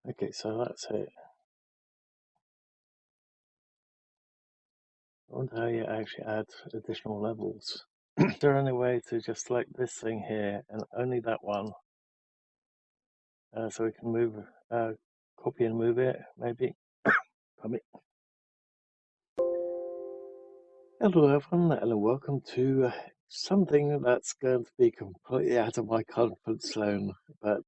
Okay, so that's it. I wonder how you actually add additional levels. Is there any way to just select this thing here and only that one, so we can move, copy and move it, maybe? Pardon me. Hello everyone, and welcome to something that's going to be completely out of my comfort zone. But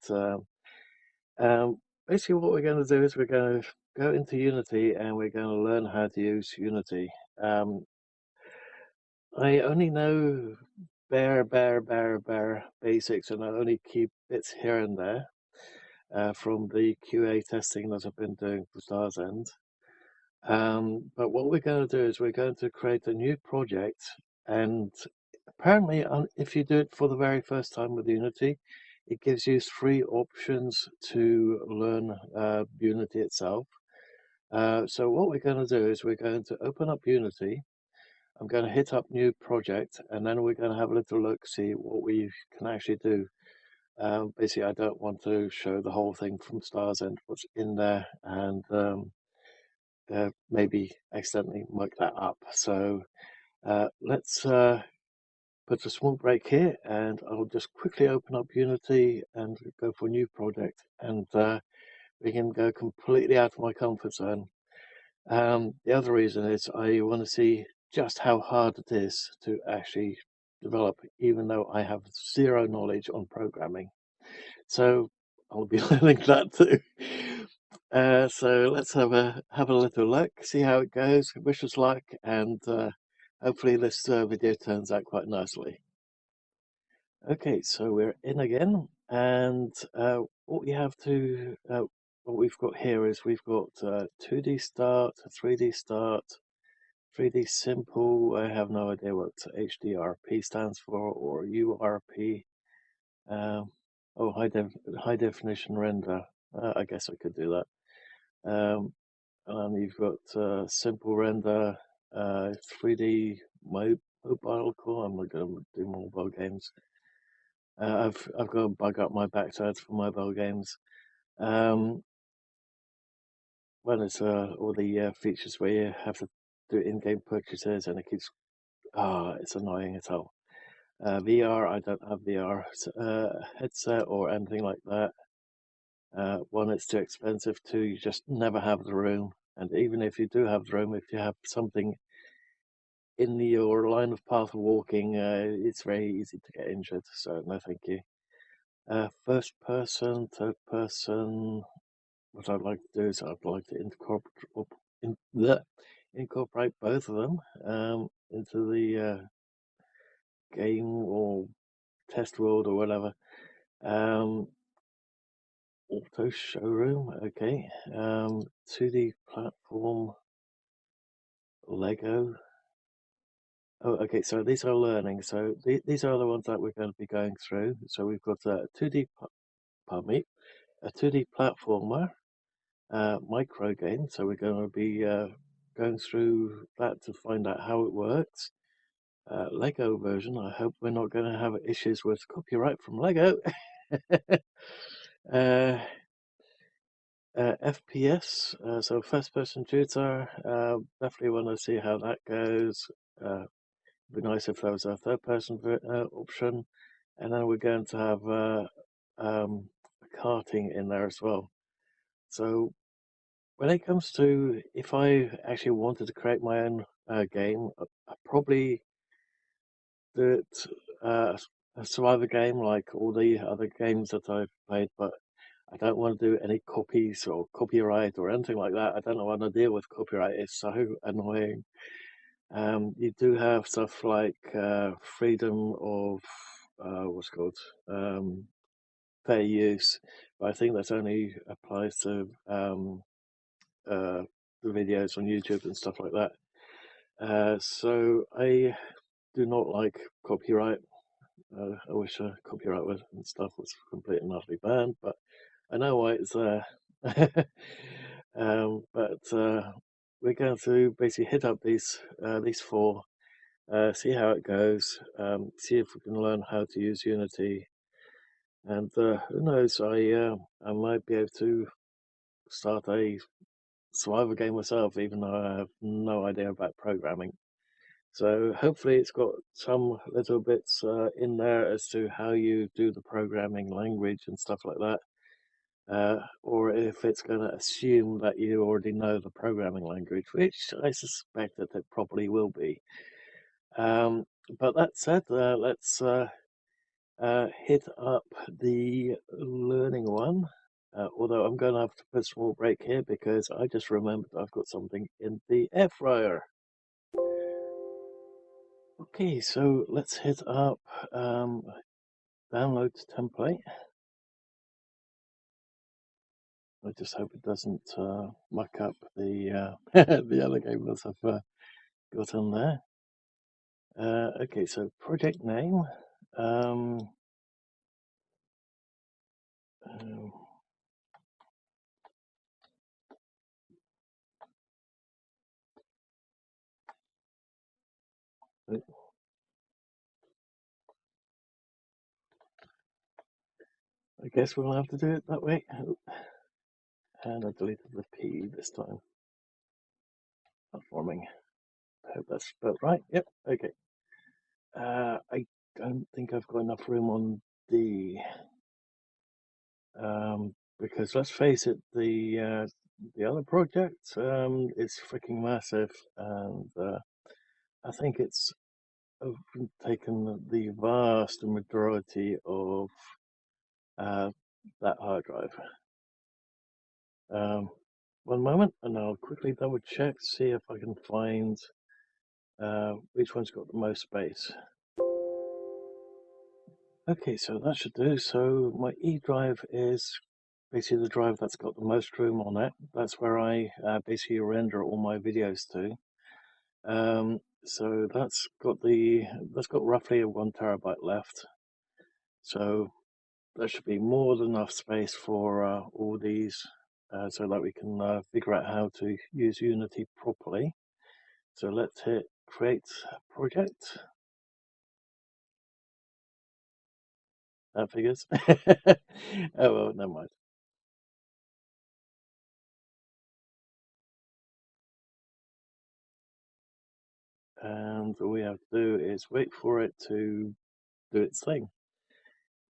basically what we're going to do is we're going to go into Unity and we're going to learn how to use Unity. I only know bare basics, and I only keep bits here and there from the QA testing that I've been doing for Stars End. But what we're going to do is we're going to create a new project, and apparently if you do it for the very first time with Unity, it gives you 3 options to learn Unity itself. So what we're going to do is we're going to open up Unity. I'm going to hit up new project, and then we're going to have a little look, see what we can actually do. Basically, I don't want to show the whole thing from Stars End, what's in there, and maybe accidentally muck that up. So let's put a small break here, and I'll just quickly open up Unity and go for a new project, and we can go completely out of my comfort zone. The other reason is I want to see just how hard it is to actually develop, even though I have 0 knowledge on programming. So I'll be learning that too. So let's have a little look, see how it goes. Wish us luck, and hopefully this video turns out quite nicely. Okay, so we're in again, and what we have to what we've got here is we've got 2D start, 3D start, 3D simple. I have no idea what HDRP stands for, or URP. Oh, high definition render. I guess I could do that. And you've got simple render, 3D mobile core. I'm not going to do mobile games. I've got to bug up my backside for mobile games. Well, it's all the features where you have to do in-game purchases, and it keeps it's annoying as hell. VR, I don't have VR headset or anything like that. One, it's too expensive. Two, you just never have the room. And even if you do have the room, if you have something in your line of path of walking, it's very easy to get injured. So no, thank you. First person, third person. What I'd like to do is I'd like to incorporate both of them into the game or test world or whatever. Auto showroom, okay. 2D platform, Lego. Oh, okay. So these are learning. So these are the ones that we're going to be going through. So we've got a 2D, pardon me, a 2D platformer, micro game. So we're going to be going through that to find out how it works. Lego version. I hope we're not going to have issues with copyright from Lego. uh, FPS, so first person shooter, definitely want to see how that goes. It'd be nice if there was a third person option, and then we're going to have karting in there as well. So when it comes to if I actually wanted to create my own game, I'd probably do it a survivor game like all the other games that I've played, but I don't want to do any copies or copyright or anything like that. I don't want to deal with copyright. It's so annoying. You do have stuff like freedom of what's it called fair use, but I think that only applies to the videos on YouTube and stuff like that. So I do not like copyright. I wish copyright was and stuff was completely and utterly banned, but I know why it's there. But we're going to basically hit up these 4, see how it goes, see if we can learn how to use Unity, and who knows, I might be able to start a survival game myself, even though I have no idea about programming. So hopefully it's got some little bits in there as to how you do the programming language and stuff like that. Or if it's going to assume that you already know the programming language, which I suspect that it probably will be. But that said, let's hit up the learning one. Although I'm going to have to put a small break here because I just remembered I've got something in the air fryer. Okay, so let's hit up download template. I just hope it doesn't muck up the the other game that I've got on there. Okay, so project name. Um, um, I guess we'll have to do it that way. And I deleted the P this time. Platforming. I hope that's spelled right. Yep. Okay. I don't think I've got enough room on D. Because let's face it, the other project is freaking massive, and I think it's taken the vast majority of that hard drive. One moment, and I'll quickly double check, see if I can find which one's got the most space. Okay, so that should do. So my E drive is basically the drive that's got the most room on it. That's where I basically render all my videos to. So that's got roughly a 1 terabyte left. So there should be more than enough space for all these, so that we can figure out how to use Unity properly. So let's hit create project. That figures. Oh well, never mind. And all we have to do is wait for it to do its thing,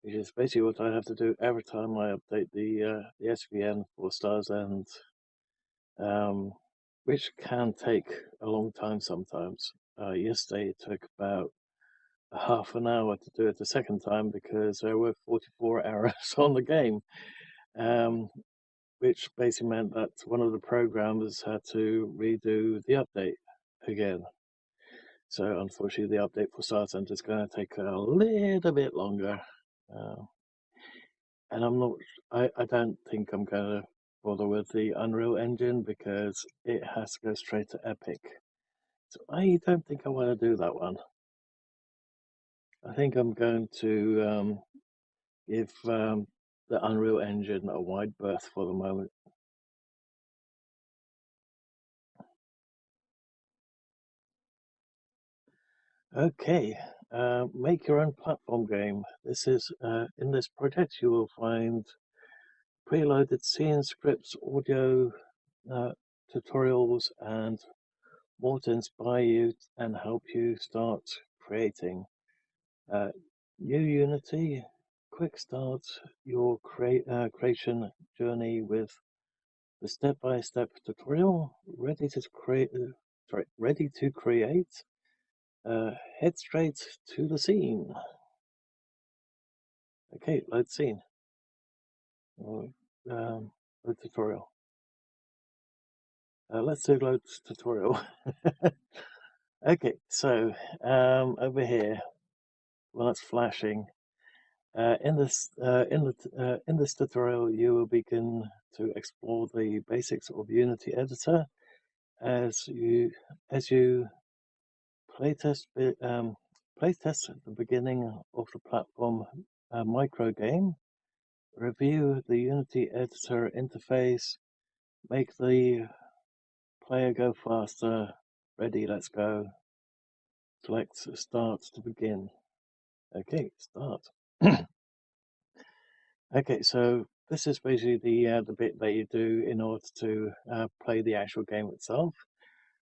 which is basically what I have to do every time I update the SVN for Stars End, which can take a long time sometimes. Yesterday it took about half an hour to do it the second time because there were 44 errors on the game, which basically meant that one of the programmers had to redo the update again. So unfortunately, the update for Star Center is going to take a little bit longer, and I don't think I'm going to bother with the Unreal Engine because it has to go straight to Epic. So I don't think I want to do that one. I think I'm going to give the Unreal Engine a wide berth for the moment. Okay, make your own platform game. This is in this project you will find preloaded scenes, scripts, audio, tutorials, and more to inspire you and help you start creating. New Unity, quick start your creation journey with the step-by-step tutorial. Ready to create. Ready to create. Head straight to the scene. Okay, load scene. Or, load tutorial. Let's do load tutorial. Okay, so over here, well, it's flashing. In this tutorial, you will begin to explore the basics of Unity Editor as you playtest playtest at the beginning of the platform micro game. Review the Unity Editor interface. Make the player go faster. Ready, let's go. Select start to begin. Okay, start. Okay, so this is basically the bit that you do in order to play the actual game itself.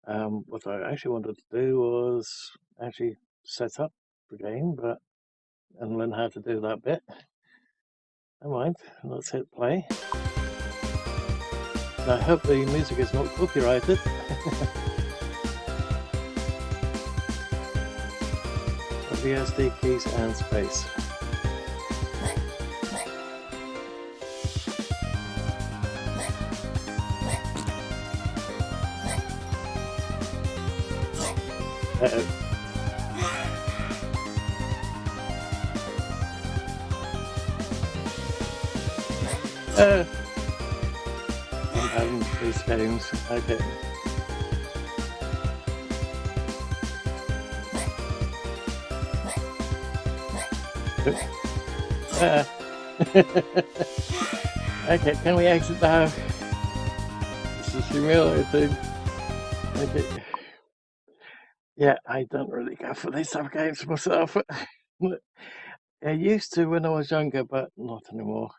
What I actually wanted to do was actually set up the game, and learn how to do that bit. Never mind, let's hit play. I hope the music is not copyrighted. WSD keys and space. Uh-oh. I'm having these games. Okay. Okay, can we exit now? This is humiliating. Okay. Yeah, I don't really go for these type of games myself. I used to when I was younger, but not anymore.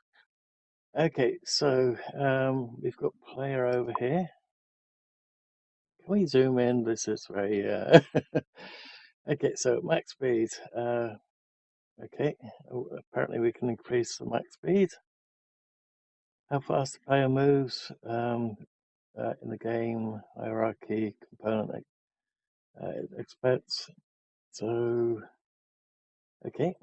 Okay, so we've got player over here. Can we zoom in? This is very okay, so max speed. Okay, apparently we can increase the max speed. How fast the player moves in the game, hierarchy, component expects. So, okay.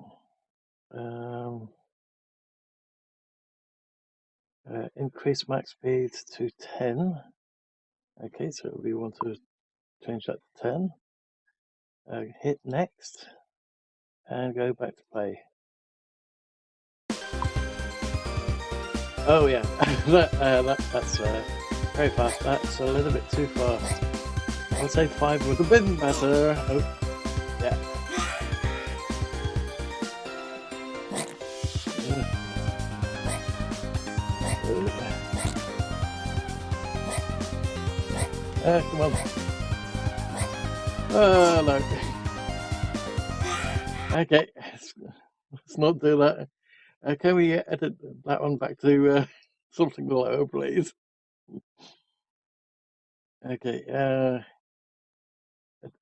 Increase max speed to 10. Okay, so we want to change that to 10. Hit next and go back to play. Oh yeah, that's very fast. That's a little bit too fast. I would say 5 would have been better. Oh, yeah. Come on. Oh no. Okay, let's not do that. Can we edit that one back to something low, please? Okay,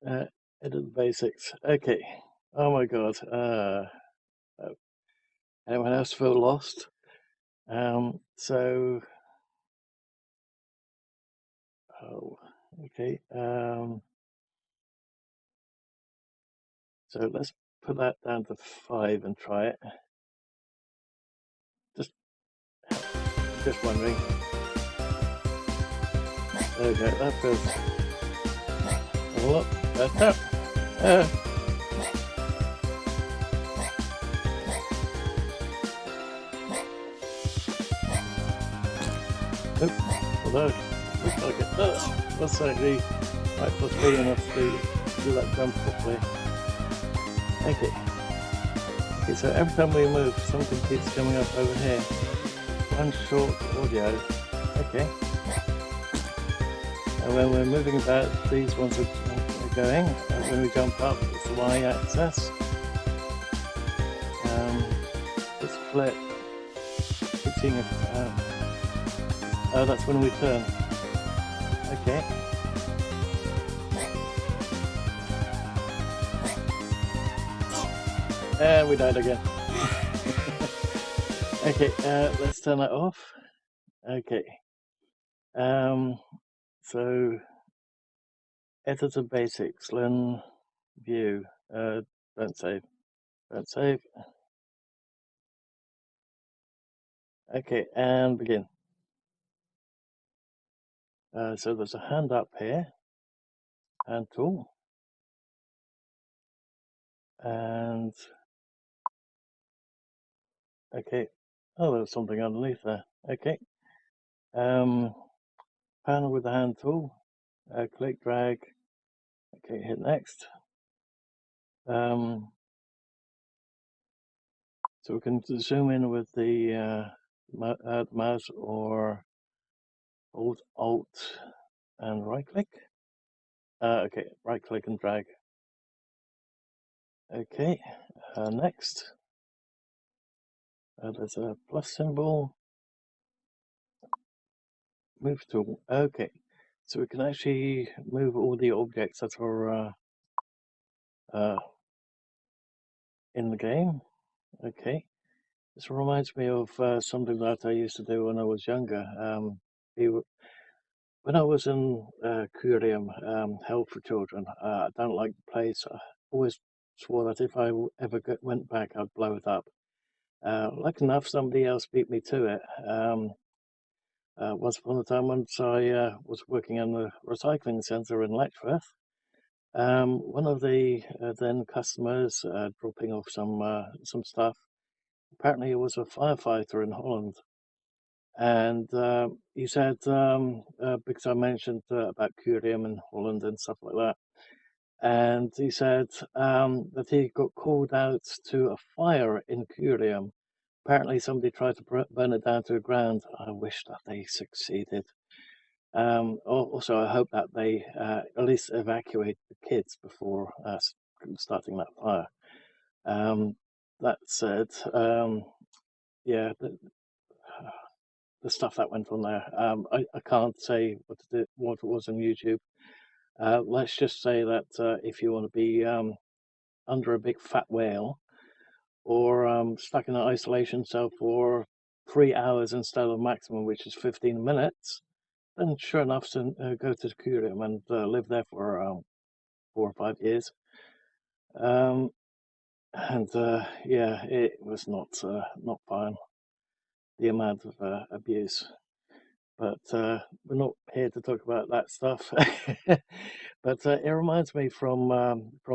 edit the basics. Okay. Oh my god. Anyone else feel lost? So. Oh, okay. So let's put that down to 5 and try it. Just wondering. There we go. That feels a lot better. Although looks like it does. That's actually right plus B enough to do that jump properly. Okay. Okay, so every time we move, something keeps coming up over here. One short audio. Okay. And when we're moving about, these ones are going. And when we jump up, it's the y-axis. Let's flip. Keep seeing it. Oh, that's when we turn. Okay. And we died again. Okay, let's turn that off. Okay. So editor basics, learn view. Don't save. Don't save. Okay, and begin. So there's a hand up here. Hand tool. And okay. Oh, there's something underneath there. Okay. Panel with the hand tool. Click, drag. Okay, hit next. So we can zoom in with the mouse or hold Alt and right click. Okay, right click and drag. Okay, next. There's a plus symbol. Move tool. Okay. So we can actually move all the objects that are uh, in the game. Okay. This reminds me of something that I used to do when I was younger. We When I was in Curium, Hell for Children, I don't like the place. I always swore that if I went back, I'd blow it up. Like enough, somebody else beat me to it. Once upon a time, once I was working in the recycling centre in Letchworth, one of the then customers dropping off some stuff. Apparently, he was a firefighter in Holland. And he said, because I mentioned about Curium in Holland and stuff like that, and he said that he got called out to a fire in Curium. Apparently, somebody tried to burn it down to the ground. I wish that they succeeded. Also, I hope that they at least evacuate the kids before starting that fire. That said, yeah, the stuff that went on there. I can't say what it was on YouTube. Let's just say that if you want to be under a big fat whale or stuck in an isolation cell for 3 hours instead of maximum, which is 15 minutes, then sure enough, go to the Curium and live there for 4 or 5 years. And yeah, it was not fun. The amount of abuse. But we're not here to talk about that stuff. But it reminds me from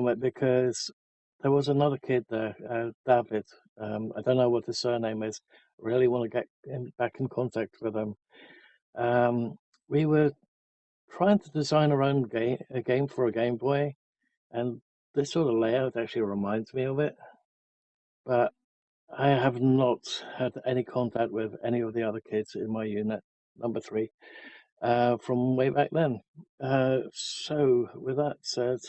it because there was another kid there, David. I don't know what his surname is. Really want to get back in contact with him. We were trying to design our own a game for a Game Boy, and this sort of layout actually reminds me of it. But I have not had any contact with any of the other kids in my unit, number 3. From way back then. So, with that said,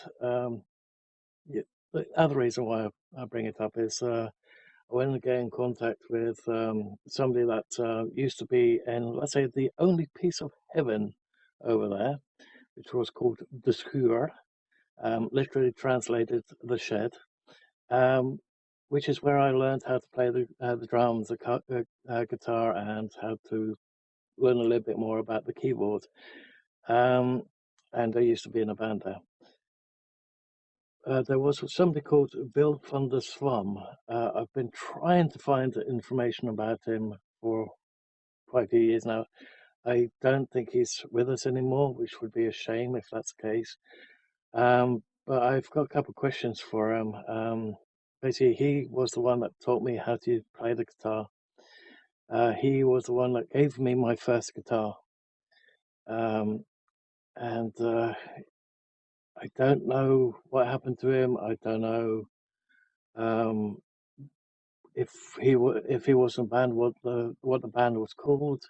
yeah, the other reason why I bring it up is I went and get in contact with somebody that used to be in, let's say, the only piece of heaven over there, which was called the Schuur, literally translated the shed, um, which is where I learned how to play the drums, the guitar, and how to learn a little bit more about the keyboard. Um, and I used to be in a band there. There was somebody called Bill van der Swam. I've been trying to find information about him for quite a few years now. I don't think he's with us anymore, which would be a shame if that's the case. But I've got a couple of questions for him. Basically, he was the one that taught me how to play the guitar. He was the one that gave me my first guitar. Um, and I don't know what happened to him. I don't know um, if he was in a band, what the band was called.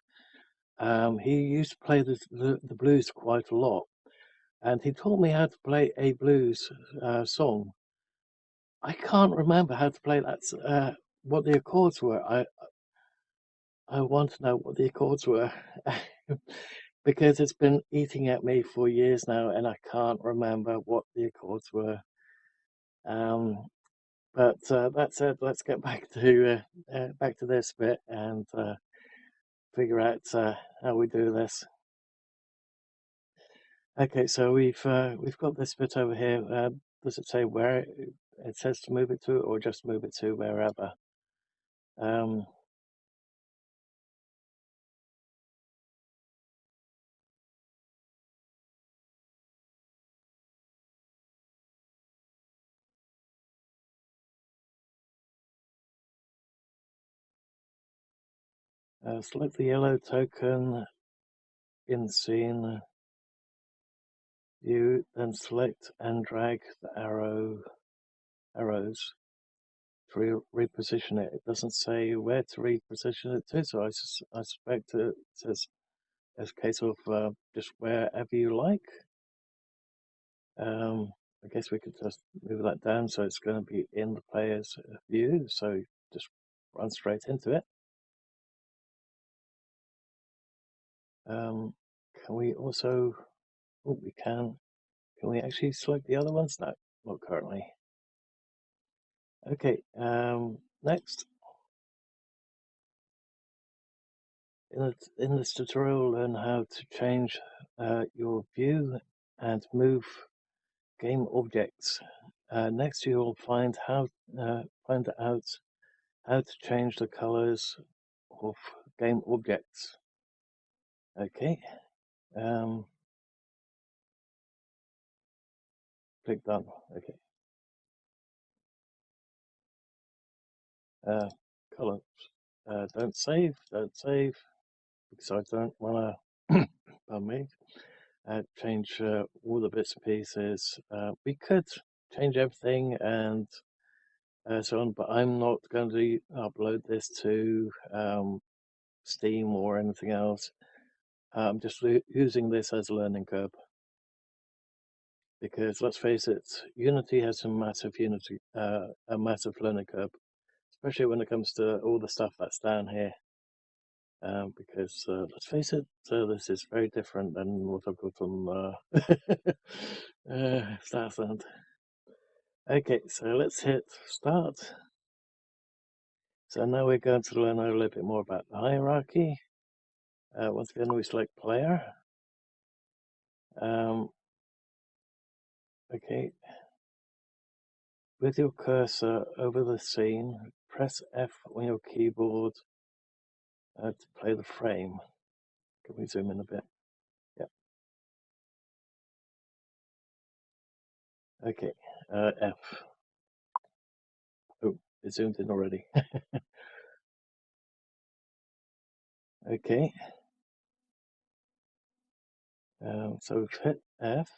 He used to play the blues quite a lot, and he taught me how to play a blues song. I can't remember how to play that. What the accords were. I want to know what the accords were. Because it's been eating at me for years now, and I can't remember what the accords were. Um, but that said, let's get back to this bit and figure out how we do this. Okay, so we've got this bit over here. Does it say where it says to move it to, or just move it to wherever? Um, Select the yellow token in scene view, then select and drag the arrows to reposition it. It doesn't say where to reposition it to, so I suspect it says as a case of just wherever you like. I guess we could just move that down so it's going to be in the player's view, so just run straight into it. Can we also, oh, we can we actually select the other ones? No, not currently. Okay, next. In this tutorial, learn how to change your view and move game objects. Next, you will find out how to change the colors of game objects. Okay, click done. Okay, colors. Don't save. Because I don't want to. Pardon me. Change all the bits and pieces. We could change everything and so on, but I'm not going to upload this to Steam or anything else. I'm just using this as a learning curve because let's face it, Unity has a massive learning curve, especially when it comes to all the stuff that's down here. Because let's face it, this is very different than what I've got on Starland. Okay, so let's hit start. So now we're going to learn a little bit more about the hierarchy. Once again, we select player. Okay. With your cursor over the scene, press F on your keyboard to play the frame. Can we zoom in a bit? Yep. Okay. F. Oh, it zoomed in already. Okay. So we've hit F.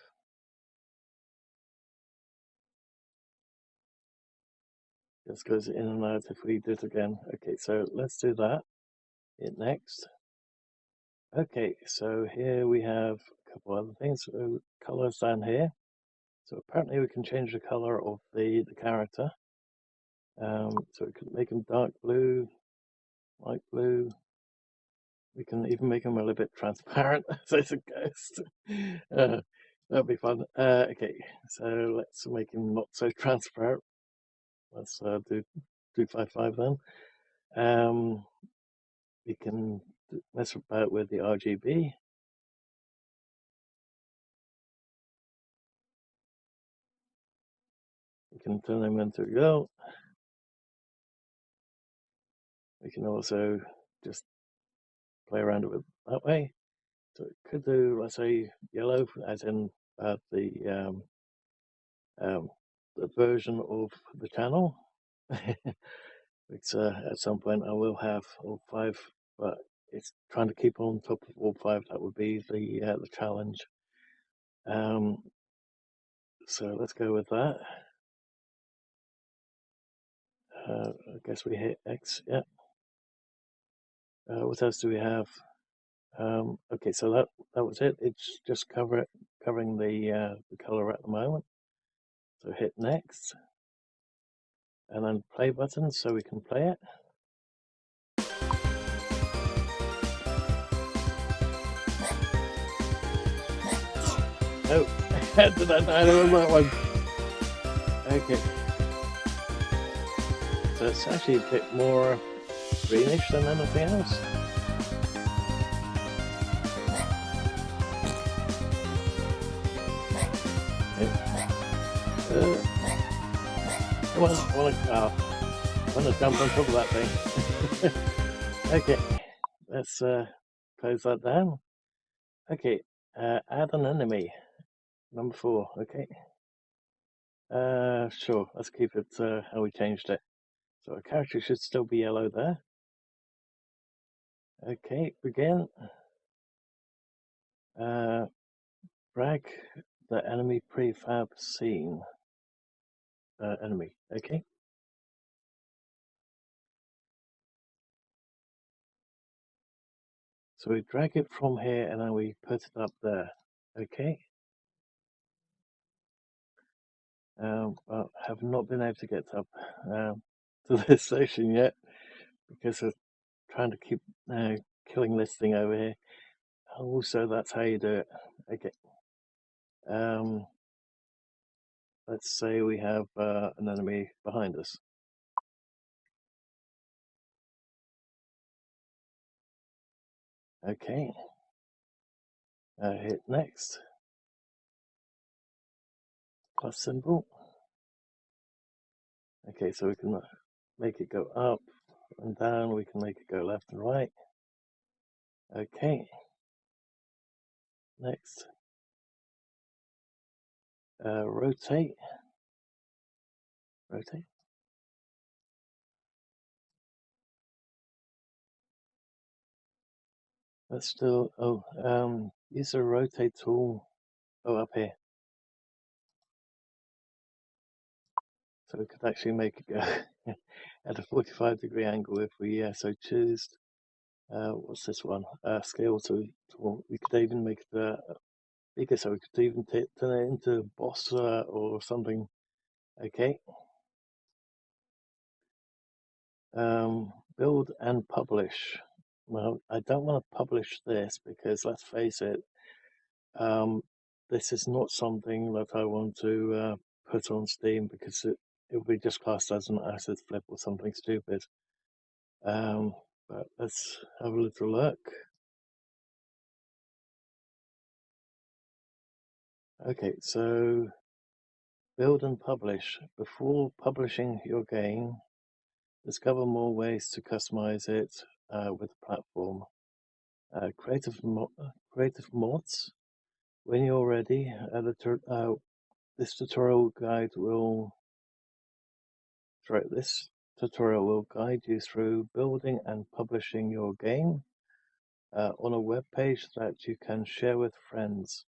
Just goes in and out if we do it again. Okay, so let's do that. Hit next. Okay, so here we have a couple other things. So colors down here. So apparently we can change the color of the character. So we can make them dark blue, light blue. We can even make them a little bit transparent as a ghost. That'd be fun. Okay, so let's make him not so transparent. Let's do 255 then. We can mess about with the RGB. We can turn them into a girl. We can also just play around with it that way. So it could do, let's say, yellow, as in the version of the channel. It's at some point I will have all 5, but it's trying to keep on top of all 5. That would be the challenge. So let's go with that. I guess we hit X. Yeah. What else do we have? Okay, so that was it. It's just covering the color at the moment. So hit next, and then play button so we can play it. Oh, did I die on that one? Okay. So it's actually a bit more greenish than anything else. I want to jump on top of that thing. Okay, let's close that down. Okay, add an enemy. Number 4, okay. Sure, let's keep it how we changed it. So our character should still be yellow there. Okay, begin. Drag the enemy prefab scene. Enemy, okay. So we drag it from here and then we put it up there, okay. Well, have not been able to get up to this station yet because of trying to keep killing this thing over here. Also, that's how you do it. Okay. Let's say we have an enemy behind us. Okay. Hit next. Plus symbol. Okay, so we can make it go up and down. We can make it go left and right. Okay. Next. Rotate. Rotate. Let's still, use the rotate tool. Oh, up here. So we could actually make it go at a 45-degree angle if we so choose. What's this one? Scale tool. We could even make it bigger, so we could even turn it into boss or something. Okay. Build and publish. Well, I don't want to publish this because let's face it, this is not something that I want to put on Steam because it will be just classed as an asset flip or something stupid. But let's have a little look. Okay, so build and publish. Before publishing your game, discover more ways to customize it with the platform. Creative mods. When you're ready, this tutorial guide will guide you through building and publishing your game on a web page that you can share with friends.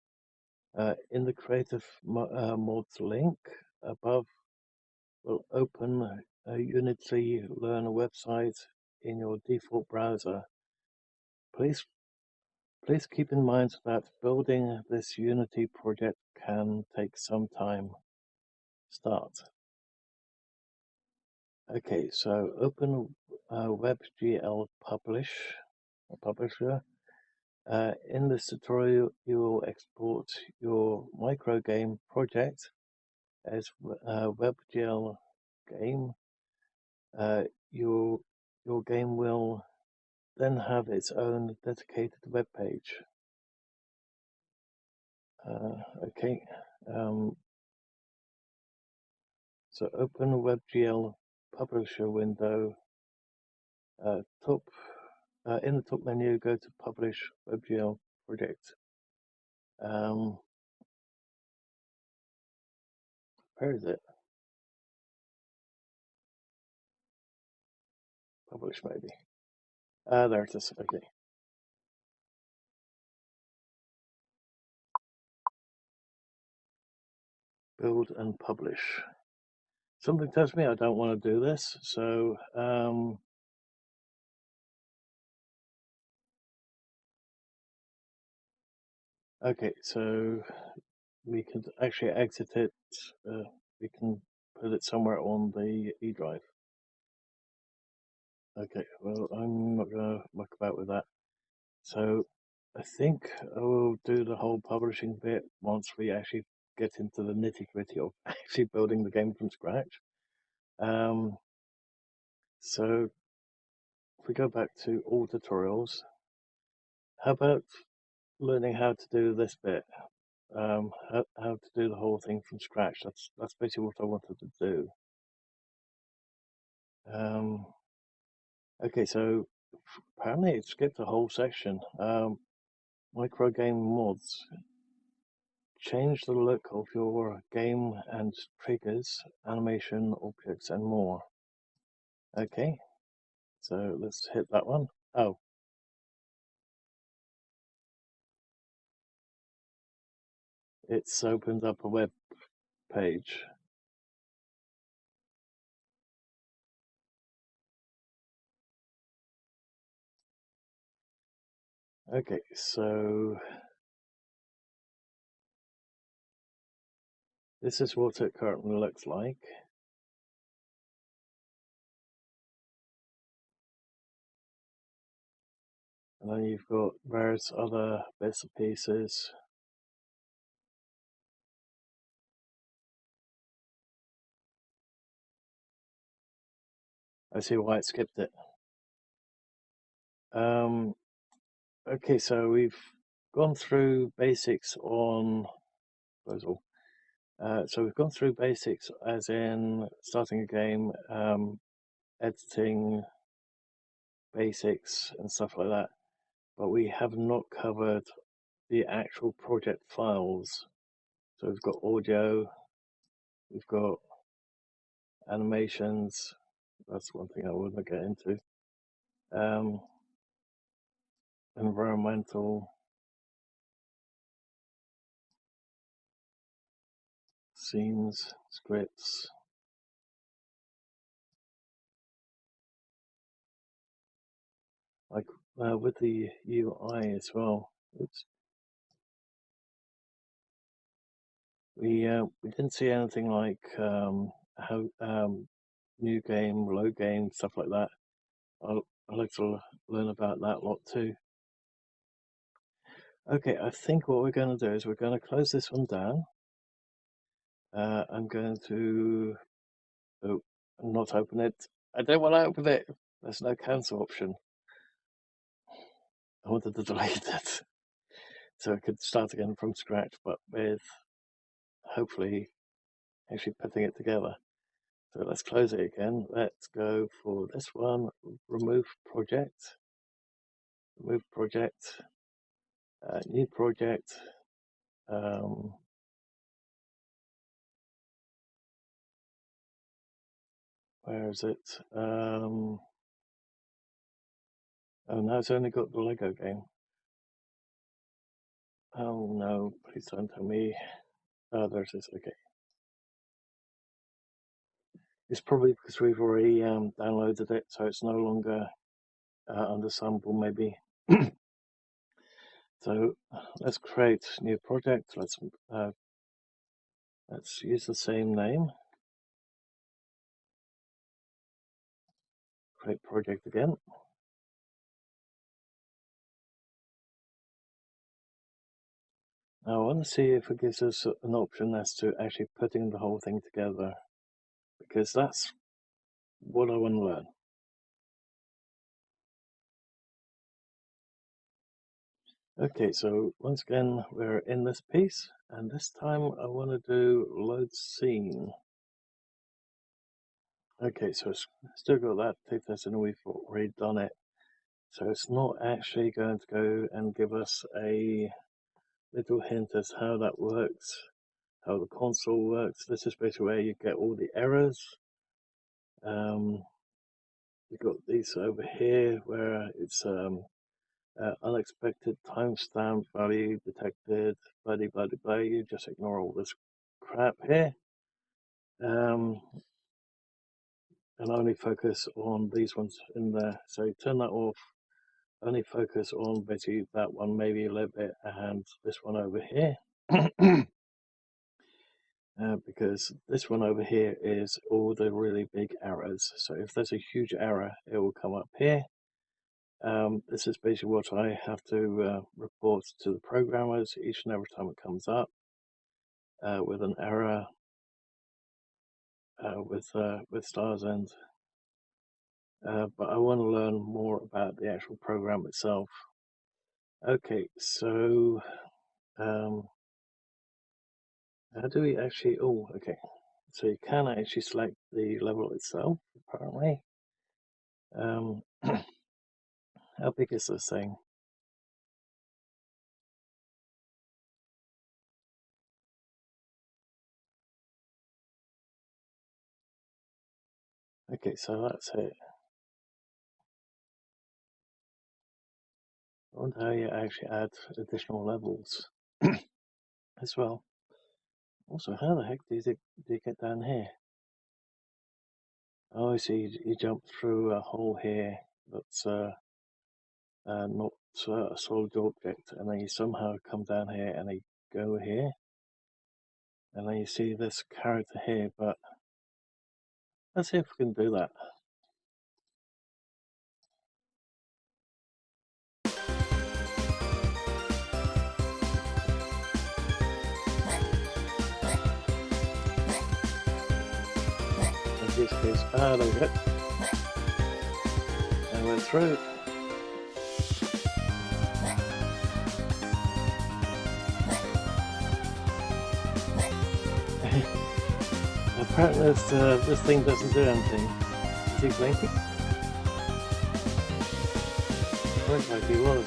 In the Creative Mods link above will open a Unity Learner website in your default browser. Please keep in mind that building this Unity project can take some time. Start. Okay, so open WebGL publisher. In this tutorial, you will export your microgame project as WebGL game. Your game will then have its own dedicated web page. Okay. So open WebGL publisher window. In the top menu, go to Publish WebGL project. Where is it? Publish maybe. There it is. Okay. Build and publish. Something tells me I don't want to do this, so okay, so we can actually exit it. We can put it somewhere on the E drive. Okay, well, I'm not going to muck about with that. So I think I will do the whole publishing bit once we actually get into the nitty-gritty of actually building the game from scratch. So if we go back to all tutorials, how about learning how to do this bit? How to do the whole thing from scratch. That's basically what I wanted to do. Okay, so apparently it skipped a whole section. Microgame mods. Change the look of your game and triggers, animation, objects, and more. Okay, so let's hit that one. Oh, it's opened up a web page. Okay, so this is what it currently looks like. And then you've got various other bits and pieces. I see why it skipped it. Okay, so we've gone through basics on proposal. So we've gone through basics as in starting a game, editing basics and stuff like that, but we have not covered the actual project files. So we've got audio, we've got animations. That's one thing I wouldn't get into. Environmental, scenes, scripts. Like with the UI as well. Oops. We didn't see anything like how new game, low game, stuff like that. I'd like to learn about that lot too. Okay, I think what we're going to do is we're going to close this one down. I'm going to not open it. I don't want to open it. There's no cancel option. I wanted to delete it so I could start again from scratch, but with hopefully actually putting it together. So let's close it again. Let's go for this one. Remove project. Remove project. New project. Where is it? Oh no, it's only got the Lego game. Oh no, please don't tell me. Oh, there's this. Okay. It's probably because we've already downloaded it, so it's no longer under sample, maybe. So let's create a new project. Let's use the same name. Create project again. Now I want to see if it gives us an option as to actually putting the whole thing together, because that's what I want to learn. Okay, so once again we're in this piece, and this time I want to do load scene. Okay, so it's still got that take this, and we've already done it. So it's not actually going to go and give us a little hint as how that works, how the console works. This is basically where you get all the errors. You've got these over here where it's unexpected timestamp value detected, blah, blah, blah, blah. You just ignore all this crap here. And only focus on these ones in there. So turn that off. Only focus on basically that one, maybe a little bit, and this one over here. Because this one over here is all the really big errors. So if there's a huge error, it will come up here. This is basically what I have to report to the programmers each and every time it comes up with an error with Stars End. But I want to learn more about the actual program itself. Okay, so how do we actually? Oh, okay. So you can actually select the level itself, apparently. How big is this thing? Okay, so that's it. I wonder how you actually add additional levels as well. Also, how the heck do you get down here? Oh, I see. You jump through a hole here that's not a solid object, and then you somehow come down here and you go here, and then you see this character here. But let's see if we can do that. Use case. Ah, there we go. And we're through. Apparently this thing doesn't do anything. Is he blinking? Looks like he was.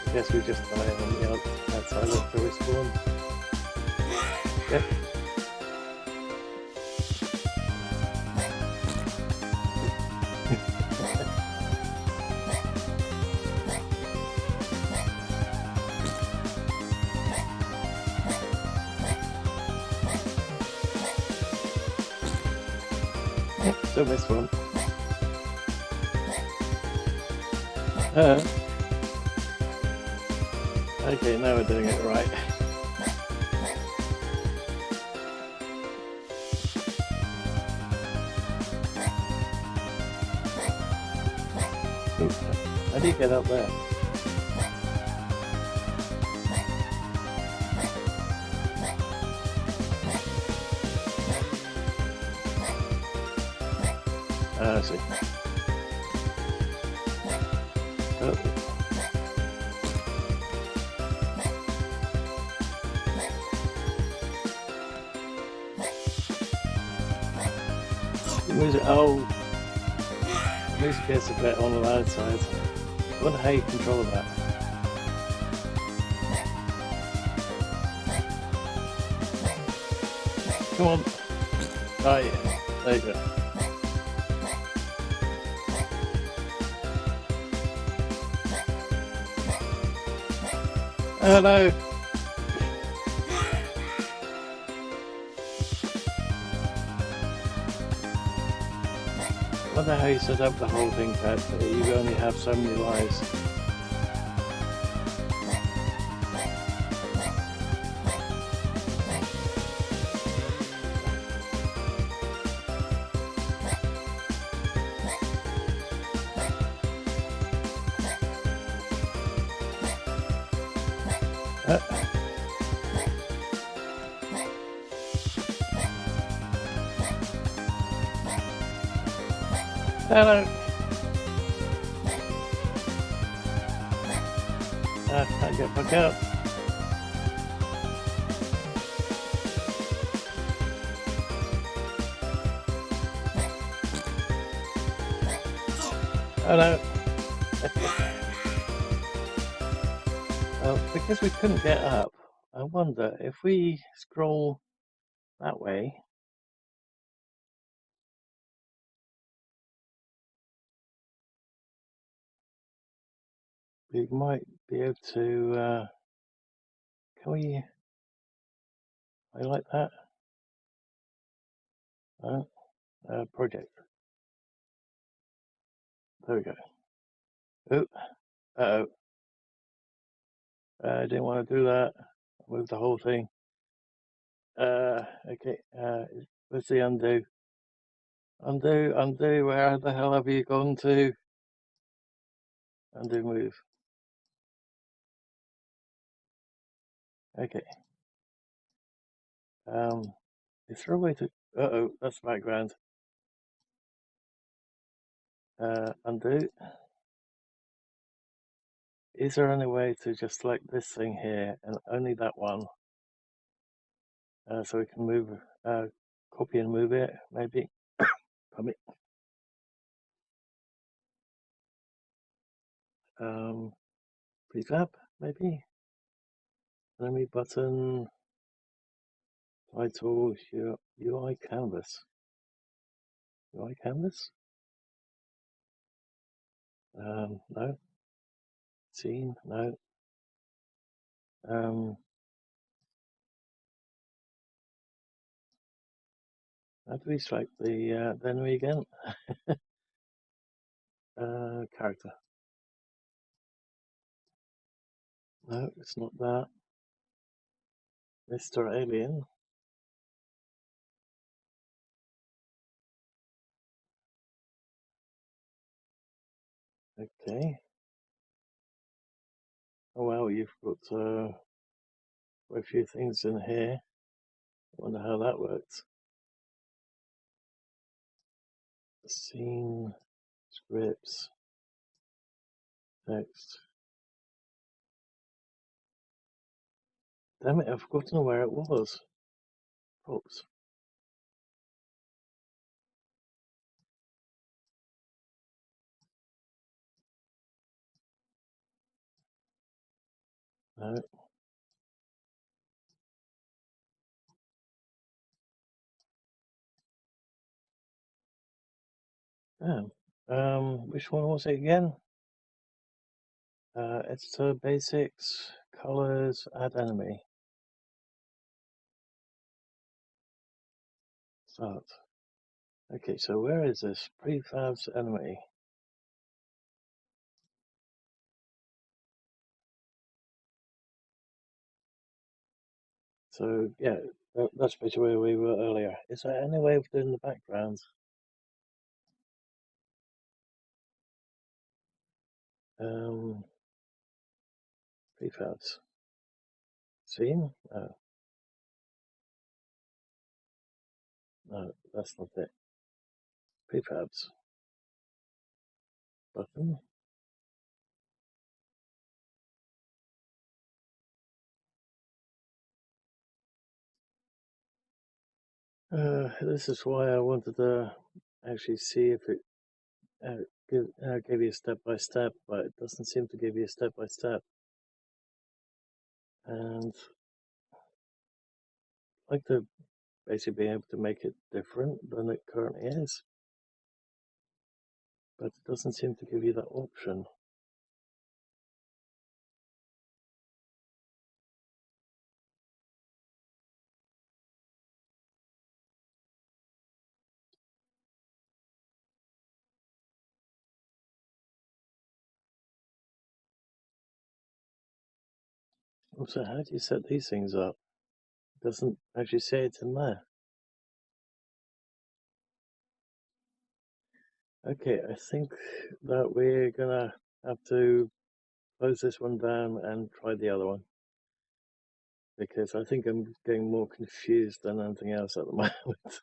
I guess we just die on the outside of the respawn. Yep. Still missed one. Okay, now we're doing it right. How do you get up there? I see. Oh. Music, oh, music gets a bit on the loud side. I wonder how you control that. Come on. Oh yeah, there you go. Oh no! I wonder how you set up the whole thing, Pat. You only have so many lives. Hello. Can't get back out. Hello. Well, because we couldn't get up, I wonder if we scroll that way. We might be able to, can we highlight that? Project. There we go. Oh, uh-oh. I didn't want to do that. Move the whole thing. Okay, let's see, undo. Undo, where the hell have you gone to? Undo move. Okay. Is there a way to, uh-oh, that's the background. Undo. Is there any way to just select this thing here and only that one? So we can move, copy and move it, maybe. Pardon me. Prefab, maybe. Enemy button. Title, UI canvas. UI canvas? No. Scene, no. How do we select the enemy again? Character. No, it's not that. Mr. Alien. Okay. Oh wow, you've got for a few things in here. Wonder how that works. Scene, scripts, text. Damn it, I've forgotten where it was. Props. No. Damn. Which one was it again? Editor basics, colors, add enemy. Start. Okay, so where is this? Prefabs enemy. So yeah, that's basically where we were earlier. Is there any way of doing the background? Prefabs. Scene? No, no, that's not it. Prefabs. Button. This is why I wanted to actually see if it give you step by step, but it doesn't seem to give you step by step. And I'd like to basically be able to make it different than it currently is, but it doesn't seem to give you that option. Also, how do you set these things up? It doesn't actually say it in there. Okay, I think that we're gonna have to close this one down and try the other one, because I think I'm getting more confused than anything else at the moment.